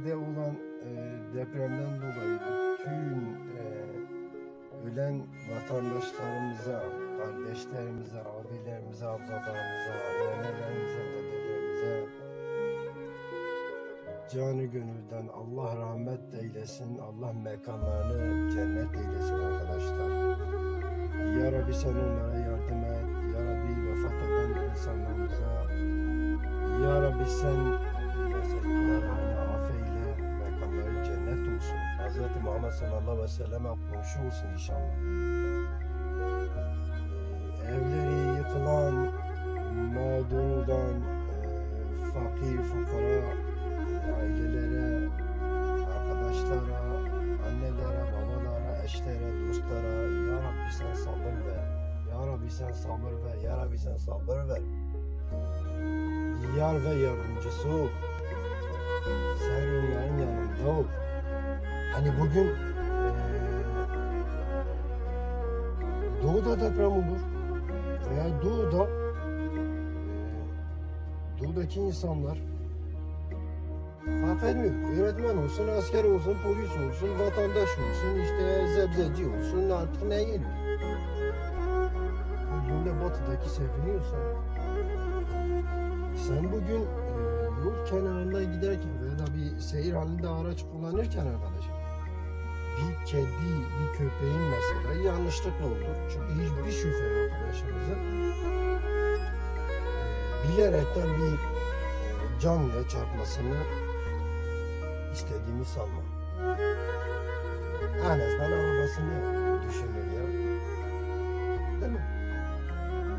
Türkiye'de olan depremden dolayı bütün ölen vatandaşlarımıza, kardeşlerimize, abilerimize, ablalarımıza, nenelerimize, dedelerimize canı gönülden Allah rahmet eylesin, Allah mekanlarını cennet eylesin arkadaşlar. Ya Rabbi sen onlara yardım et, Ya Rabbi vefat eden insanlarımıza, Ya Rabbi sen günahlarını affeyle, mekanları cennet olsun. Hz. Muhammed sallallahu aleyhi ve selleme komşu olsun inşallah. Evleri yıkılan, mağdur olan, fakir, fukara, ailelere, arkadaşlara, annelere, babalara, eşlere, dostlara, Ya Rabbi sen sabır ver. Ya Rabbi sen sabır ver. Ya Rabbi sen sabır ver. Yar ve yardımcısı ol. Sen onların yanında ol. Hani bugün doğuda deprem olur veya doğudaki insanlar fark etmiyor. Öğretmen olsun, asker olsun, polis olsun, vatandaş olsun, işte zebzeci olsun, artık ne geliyor? Bugün batıdaki seviniyorsan, sen bugün yol kenarında giderken veya da bir seyir halinde araç kullanırken arkadaşım, bir kedi, bir köpeğin mesela yanlışlıkla olur. Çünkü hiçbir şoför arkadaşımızın bilerekten bir canlıya çarpmasını istediğimi sanmam. En azından arabasını düşünür ya. Değil mi?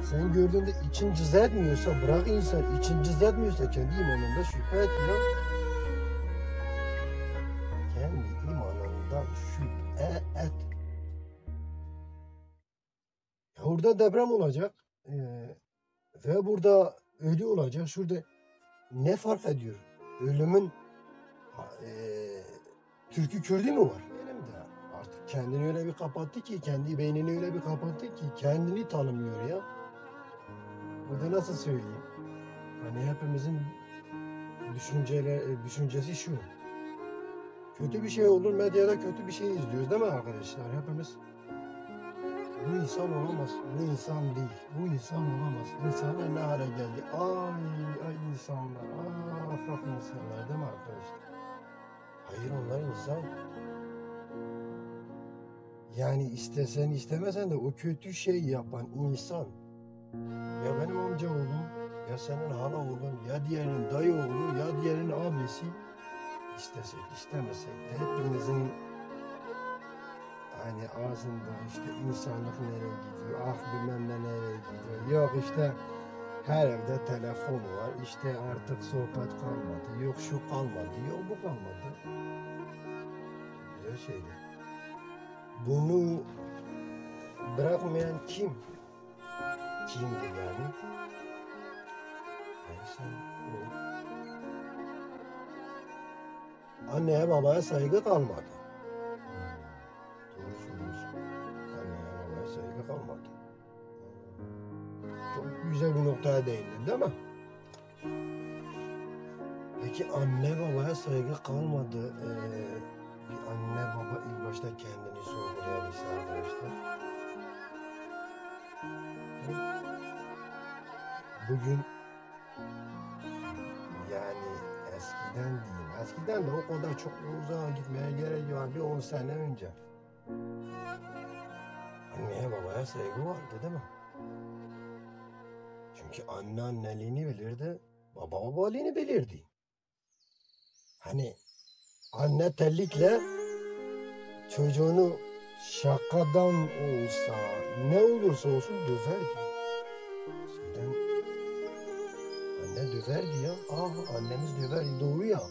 Sen gördüğünde için cız etmiyorsa, bırak insan için cız etmiyorsa kendi imanında şüphe et ya. Kendi imanından şüphe et. Ya orada deprem olacak ve burada ölü olacak. Şurada ne fark ediyor? Ölümün türkü Kürdü mü var? Benim de artık kendini öyle bir kapattı ki, kendi beynini öyle bir kapattı ki kendini tanımıyor ya. Burada nasıl söyleyeyim? Hani hepimizin düşüncesi şu. Kötü bir şey olur, medyada kötü bir şey izliyoruz değil mi arkadaşlar? Hepimiz. Bu insan olamaz, bu insan değil, bu insan olamaz. İnsanlar ne hale geldi? Ay insanlar, bak insanlar değil mi arkadaşlar? Hayır onlar insan. Yani istesen istemesen de o kötü şey yapan insan. Ya benim amca oğlum, ya senin hala oğlun, ya diğerinin dayı oğlu, ya diğerinin abisi. İstesek istemesek de hepimizin hani ağzında işte insanlık nereye gidiyor, bilmem ne nereye gidiyor. Yok işte her evde telefon var, işte artık sohbet kalmadı, yok şu kalmadı, yok bu kalmadı. Güzel şeyler. Bunu bırakmayan kim? Kimdir yani? Neyse o. Anneye babaya saygı kalmadı. Doğru söylüyorsun. Anneye babaya saygı kalmadı. Çok güzel bir noktaya değindin değil mi? Peki anne babaya saygı kalmadı. Bir anne baba ilk başta kendini sorgulayabilse arkadaşlar. Bugün yani eskiden diyeyim. Eskiden de o kadar çok uzağa gitmeye gerek yok. Bir 10 sene önce. Anneye babaya saygı vardı değil mi? Çünkü anne anneliğini bilirdi. Baba babalığını bilirdi. Hani anne terlikle çocuğunu şakadan olsa ne olursa olsun döverdi. Eskiden anne döverdi ya. Annemiz döverdi doğru ya.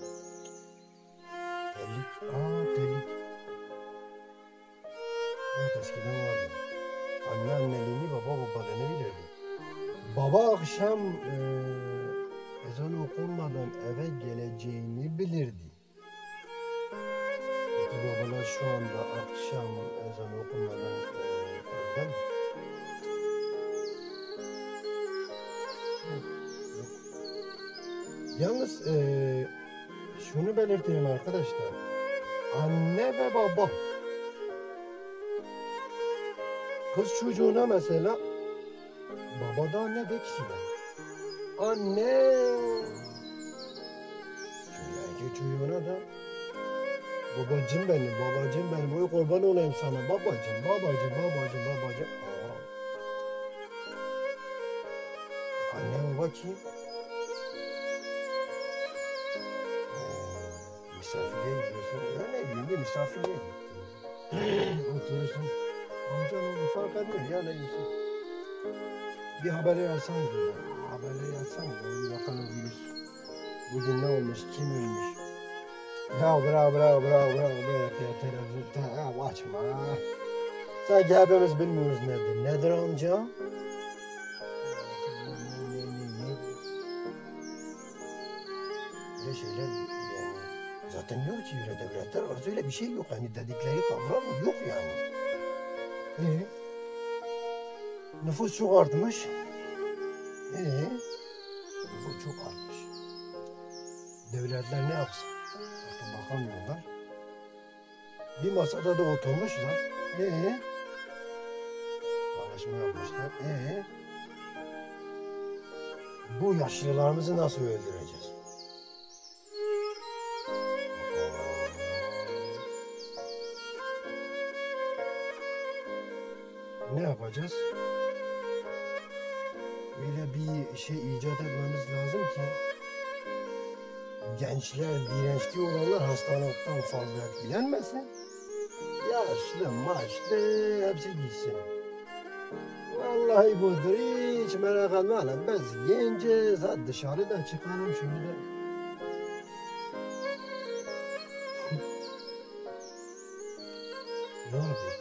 Terlik. Terlik. Evet eskiden vardı. Anne anneliğini baba babalığını bilirdi. Baba akşam ezan okunmadan eve geleceğini bilirdi. Peki babalar şu anda akşam ezan okunmadan evde mi? Yalnız şunu belirteyim arkadaşlar. Anne ve baba kız çocuğuna mesela baba da anne de ikisi de. Anne. Şimdi erkek çocuğuna da babacım benim, oy kurban olayım sana, babacım. Aa. Anne baba kim? Misafirliğe gidiyorsun. Ya ne bileyim bir misafirliğe gidiyorsun. Oturursun. Amcan oğlu fark etmiyor ya ne diyorsun? Bir haber yazsan diyor. Haberleri yazsan diyor. Bir bakalım virüs. Bugün ne olmuş? Kim ölmüş? Ya bravo. Televizyon açma. Sanki hepimiz bilmiyoruz nedir. Nedir amca? Ne şeyler yani. Zaten yok ki devletler arası öyle bir şey yok. Hani dedikleri kavram yok yani. Nüfus çok artmış. Nüfus çok artmış. Devletler ne yapsın? Artık bakamıyorlar. Bir masada da oturmuşlar. Anlaşma yapmışlar. Bu yaşlılarımızı nasıl öldüreceğiz? Ne yapacağız? Öyle bir şey icat etmemiz lazım ki gençler, dirençli olanlar hastalıktan fazla etkilenmesin. Yaşlı, maçlı hepsi gitsin. Vallahi budur, hiç merak etme lan. Biz genciz, hadi dışarıda çıkalım şöyle. Ne yapıyor?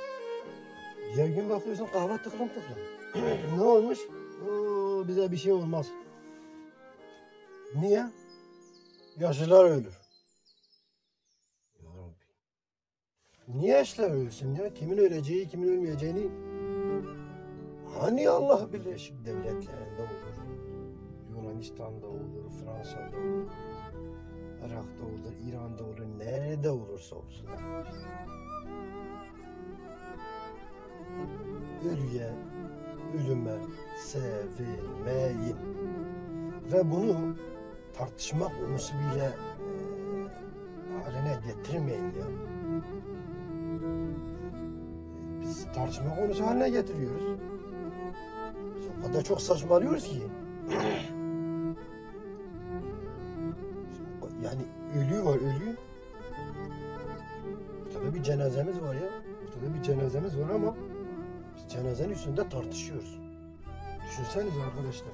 Diğer gün bakıyorsun kahve tıklım. Ne olmuş? Oo, bize bir şey olmaz. Niye? Yaşlılar ölür. Ya Rabbi. Niye yaşlılar ölsün ya? Kimin öleceği, kimin ölmeyeceğini hani Allah Birleşik Devletleri'nde olur, Yunanistan'da olur, Fransa'da olur, Irak'ta olur, İran'da olur, nerede olursa olsun. Ölüme sevinmeyin. Ve bunu tartışma konusu bile haline getirmeyin ya. Biz tartışma konusu haline getiriyoruz. Biz o kadar çok saçmalıyoruz ki. Yani ölü var. Ortada bir cenazemiz var ya. Ortada bir cenazemiz var ama biz cenazenin üstünde tartışıyoruz. Düşünsenize arkadaşlar.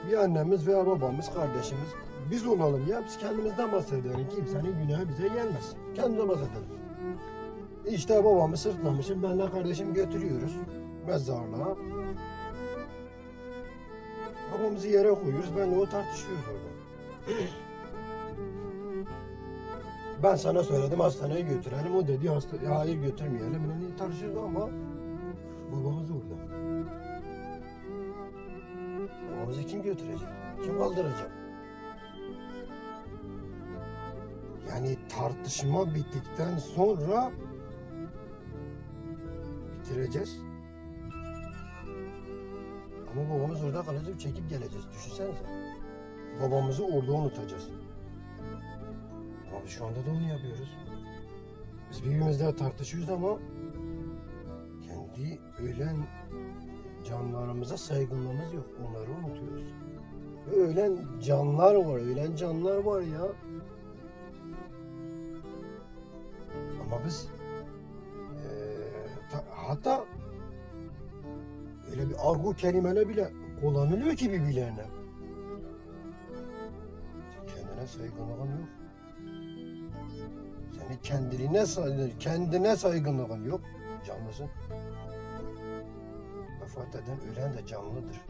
Bir annemiz veya babamız, kardeşimiz biz olalım ya. Biz kendimizden bahsedelim. Kimsenin günahı bize gelmesin. Kendimize bahsedelim. İşte babamı sırtlamışım. Benle kardeşim götürüyoruz mezarlığa. Babamızı yere koyuyoruz. Benle o tartışıyoruz orada. Ben sana söyledim hastaneye götürelim. O dedi hayır götürmeyelim. Yani tartışıyoruz ama babamız orada. Babamızı kim götürecek? Kim kaldıracak? Yani tartışma bittikten sonra bitireceğiz. Ama babamız orada kalacak, çekip geleceğiz. Düşünsenize. Babamızı orada unutacağız. Ama biz şu anda da onu yapıyoruz. Biz birbirimizle tartışıyoruz ama kendi ölen canlarımıza saygınlığımız yok. Onları unutuyoruz. Ölen canlar var ya. Ama biz hatta öyle bir argo kelimeler bile kullanılıyor ki birbirlerine. Kendine saygınlığın yok. Senin kendine saygınlığın yok. Canlısın. Vefat eden, ölen de canlıdır.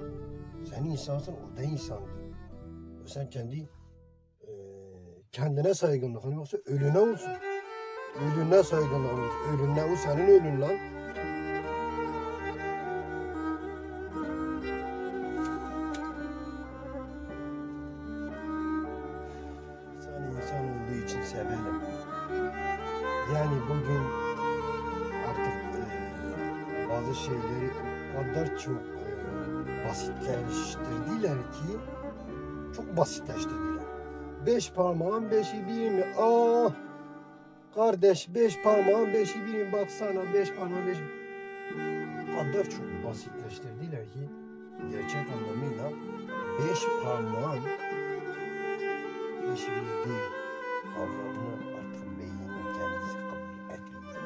Sen insansın, o da insandır. Sen kendine saygınlığın yoksa ölüne olsun. Ölüne saygınlığın olsun. Ölüne, o senin ölün lan. Sen Yani bugün artık bazı şeyleri o kadar çok basitleştirdiler ki çok basitleştirdiler. Beş parmağın beşi bir mi? Aa kardeş beş parmağın beşi bir mi? Baksana beş parmağın beşi. O kadar çok basitleştirdiler ki gerçek anlamıyla beş parmağın beşi bir değil kavramını artık beynin kendisi kabul etmiyor.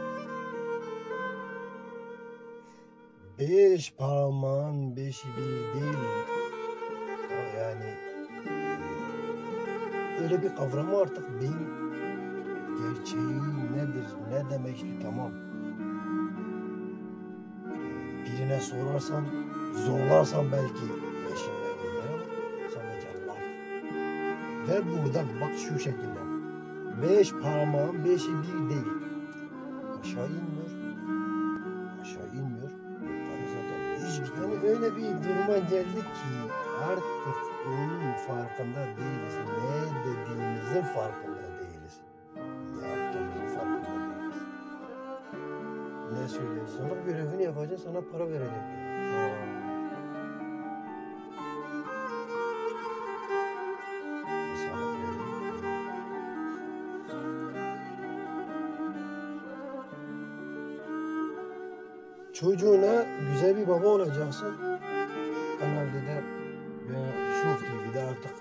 Beş parmağın beşi bir değil. Yani öyle bir kavramı artık beyin gerçeği nedir, ne demekti tamam. Birine sorarsan, zorlarsan belki peşinden gider ama sadece laf. Ve burada bak şu şekilde. Beş parmağın beşi bir değil. Aşağı inmiyor. Aşağı inmiyor. Yukarı zaten hiç gitmiyor. Yani öyle bir duruma geldik ki artık onun farkında değiliz. Ne dediğimizin farkında değiliz. Ne yaptığımızın farkında değiliz. Ne söylüyorsun? Sana görevini yapacaksın, sana para verecek. Çocuğuna güzel bir baba olacaksın. Kanal D'de veya Show TV'de artık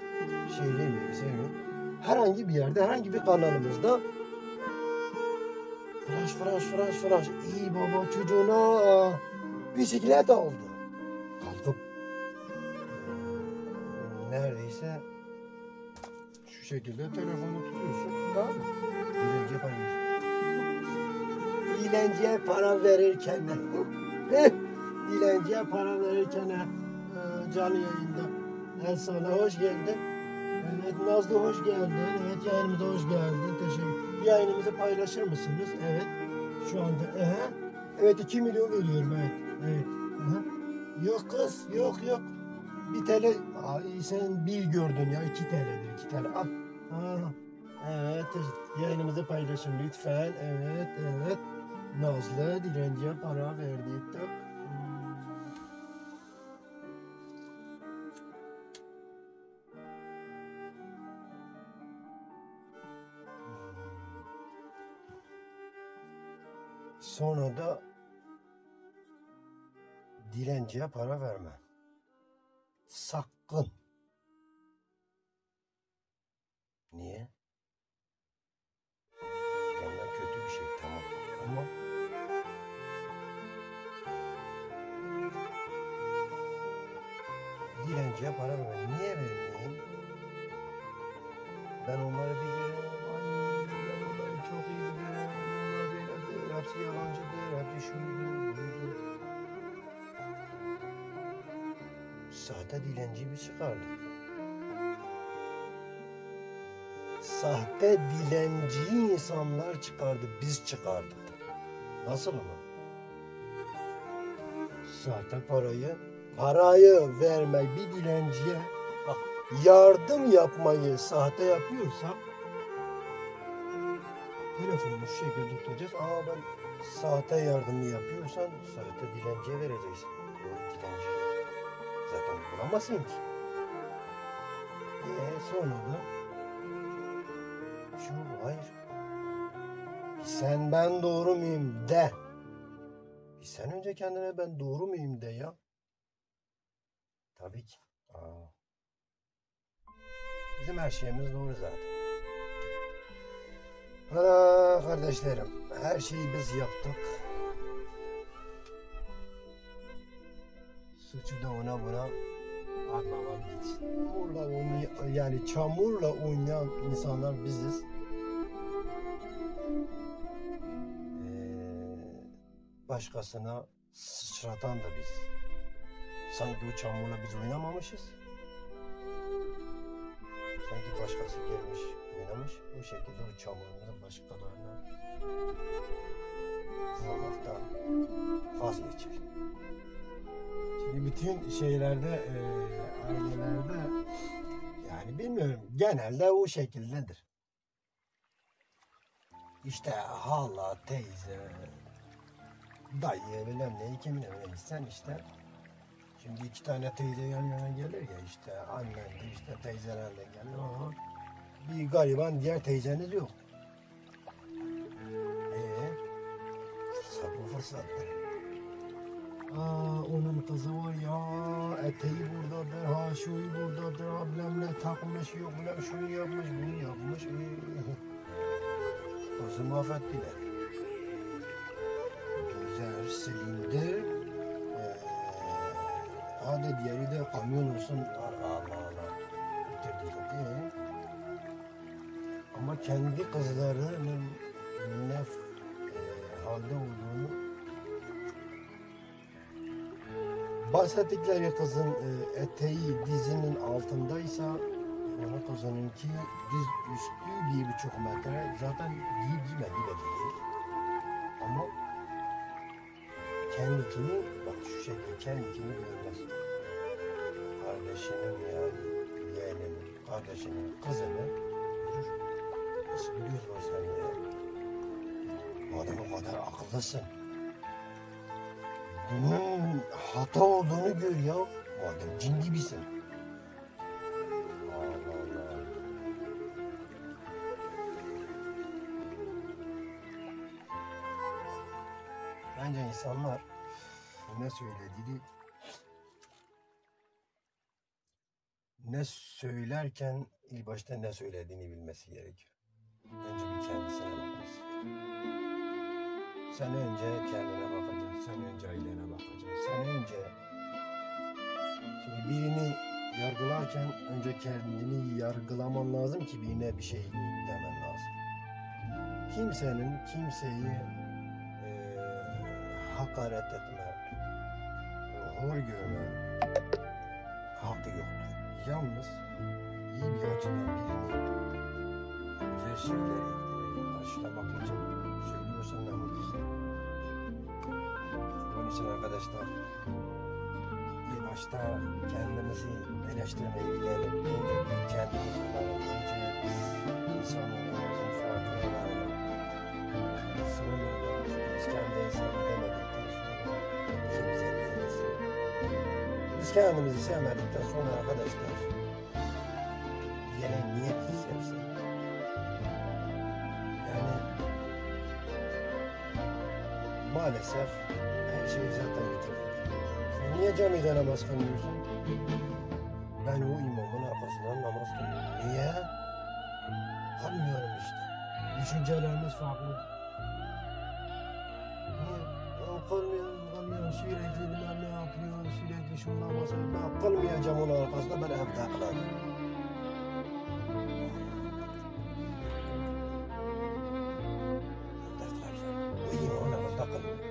şey sevmiyorum. Herhangi bir yerde, herhangi bir kanalımızda flash. İyi baba çocuğuna bisiklet aldı. Kalkıp neredeyse şu şekilde telefonu tutuyorsun. Tamam mı? Dilenciye para veriyorsun. Dilenciye para verirken dilenciye para verirken canlı yayında. Evet sana hoş geldin. Evet Nazlı hoş geldin. Evet yayınımıza hoş geldin. Teşekkür. Yayınımızı paylaşır mısınız? Evet. Şu anda. Evet 2 milyon veriyorum. Evet. Yok kız. Yok. Bir TL. Ay, sen bir gördün ya. 2 TL'dir. 2 TL. Al. Evet. Yayınımızı paylaşın lütfen. Evet. Nazlı dilenciye para verdi. Sonra da dilenciye para verme. Sakın. Niye? Yani kötü bir şey tamam ama dilenciye para verme. Niye vermeyeyim? Ben onları bilirim. Ben onları çok iyi bilirim. Onlar böyledir. Hepsi yalancıdır. Hepsi şuydur, buydur. Sahte dilenci bir çıkardık. Sahte dilenci insanlar çıkardı. Biz çıkardık. Nasıl ama? Sahte parayı vermek bir dilenciye bak yardım yapmayı sahte yapıyorsak telefonunu şu şekilde tutacağız. Ben sahte yardımı yapıyorsan sahte dilenciye vereceksin. O dilenci zaten bulamazsın ki. Sonra da hayır. Sen ben doğru muyum de. Sen önce kendine ben doğru muyum de ya. Tabii ki. Bizim her şeyimiz doğru zaten. Kardeşlerim, her şeyi biz yaptık. Suçu da ona buna atmamam gitsin. Yani çamurla oynayan insanlar biziz. Başkasına sıçratan da biz. Sanki o çamurla biz oynamamışız. Sanki başkası gelmiş, oynamış. Bu şekilde o çamurumuzu başkalarına vurmaktan vazgeçer. Şimdi bütün şeylerde, ailelerde yani bilmiyorum genelde o şekildedir. İşte hala, teyze, dayı, bilmem ne, kimin evine gitsen işte. Şimdi iki tane teyze yan yana gelir ya, işte annen de işte teyzeler de gelir. Aha. Bir gariban diğer teyzeniz yok. Fırsat bu fırsattır. Onun kızı var ya, eteği buradadır, ha şuyu buradadır, ha bilmem ne takmış, yok bilmem şunu yapmış, bunu yapmış. Kızı mahvettiler. Güzel silindi. Hadi diğeri de kamyon olsun. Allah Allah. Bitirdik. Ama kendi kızlarının ne halde olduğunu, bahsettikleri kızın eteği dizinin altındaysa onun kızınınki diz üstü 1,5 metre, zaten giymedi belli. Ama kendini, bak şu şekilde kendini görmez. Kardeşinin yani yeğeninin, kardeşinin kızını görür. Nasıl bir göz var senin ya? Madem o kadar akıllısın, bunun hata olduğunu gör ya. Madem cin gibisin. Allah Allah. Bence insanlar ne söylediğini, ne söylerken ilk başta ne söylediğini bilmesi gerekiyor. Önce bir kendisine bakması. Sen önce kendine bakacaksın, sen önce ailene bakacaksın, sen önce... Şimdi birini yargılarken önce kendini yargılaman lazım ki birine bir şey demen lazım. Kimsenin kimseyi hakaret etme, hor görme hakkı yoktur. Yalnız iyi bir açıdan birini güzel şeyleri karşılamak için söylüyorsan ne mutlusun. Onun için arkadaşlar ilk başta kendimizi eleştirmeyi bilelim. Önce kendimizi bulalım. Önce biz insan olmamızın farkına varalım. Sonra da biz kendi insan demedikten sonra kimse değiliz. Biz kendimizi sevmedikten sonra arkadaşlar gene niye bizi sevsin? Yani maalesef her şeyi zaten bitirdik. Sen niye camide namaz kılmıyorsun? Ben o imamın arkasından namaz kılıyorum. Niye? Kılmıyorum işte. Düşüncelerimiz farklı. Niye? Ben kılmıyorum, sürekli bilmem ne yapıyorum, sürekli şundan bahsediyorum. Ben kılmayacağım onun arkasında, ben evde kılarım. O imamın arkasında kılmıyorum.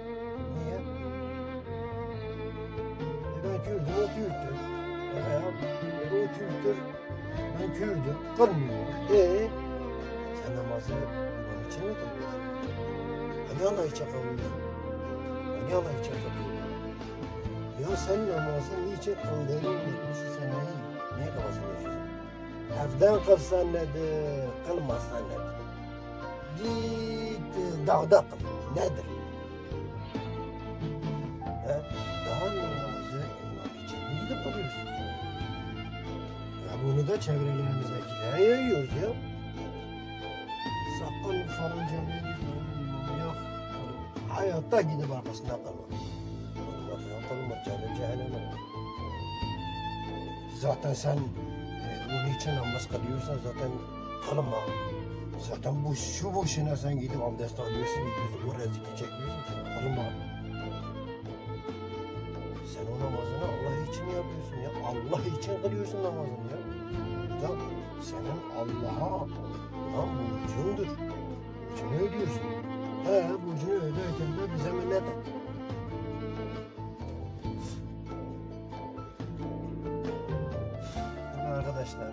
Niye? Ben Kürdüm, o Türktür. O Türktür, ben Kürdüm, kılmıyorum. Sen namazı imam için mi kılıyorsun? Hani Allah için kılıyorsun? Hani Allah için kılıyorsun? Ya sen namazı niçin kıldığını unutmuşsun, sen niye kafasını yaşıyorsun? Evden kılsan nedir, kılmazsan nedir? Git dağda kıl, nedir? Daha namazı imam için niye gidip kılıyorsun? Ya bunu da çevrelerimizdekilere yayıyoruz ya. Sakın falan camiye gitmeyin, yok. Hayatta gidip arkasına kalma. Kılma, cehenneme. Zaten sen onun için namaz kılıyorsan zaten kılma. Zaten şu boşuna sen gidip abdest alıyorsun, gidiyorsun, o reziki çekiyorsun, kılma. Sen o namazını Allah için yapıyorsun ya. Allah için kılıyorsun namazını ya. Bu da senin Allah'a olan borcundur. Borcunu ödüyorsun. Borcunu öderken de bize minnet et. Ama arkadaşlar,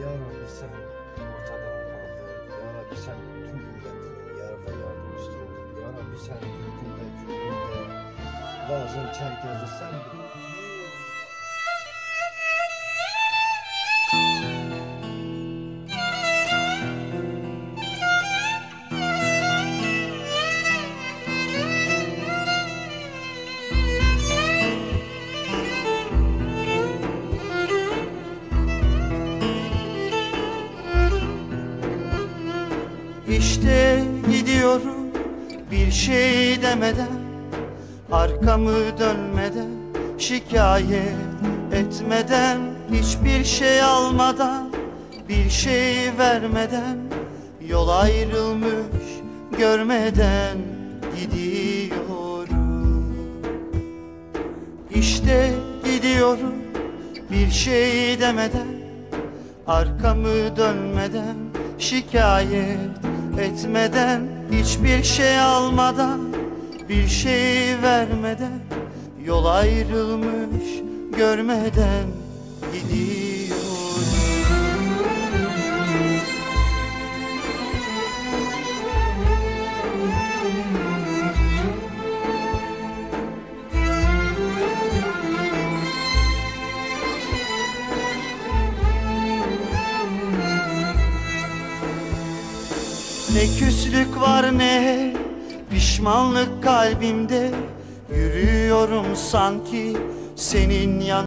Ya Rabbi sen ortadan kaldır. Ya Rabbi sen tüm milletinin yar ve yardımcısı ol. Ya Rabbi sen Türk'ünde, Kürt'ünde, Laz'ın, Çerkez'i sen bil. gidiyorum bir şey demeden, arkamı dönmeden, şikayet etmeden, hiçbir şey almadan, bir şey vermeden, yol ayrılmış görmeden gidiyorum. İşte gidiyorum bir şey demeden, arkamı dönmeden, şikayet etmeden, hiçbir şey almadan, bir şey vermeden, yol ayrılmış görmeden gidiyorum. Ne küslük var ne pişmanlık kalbimde, yürüyorum sanki senin yanında.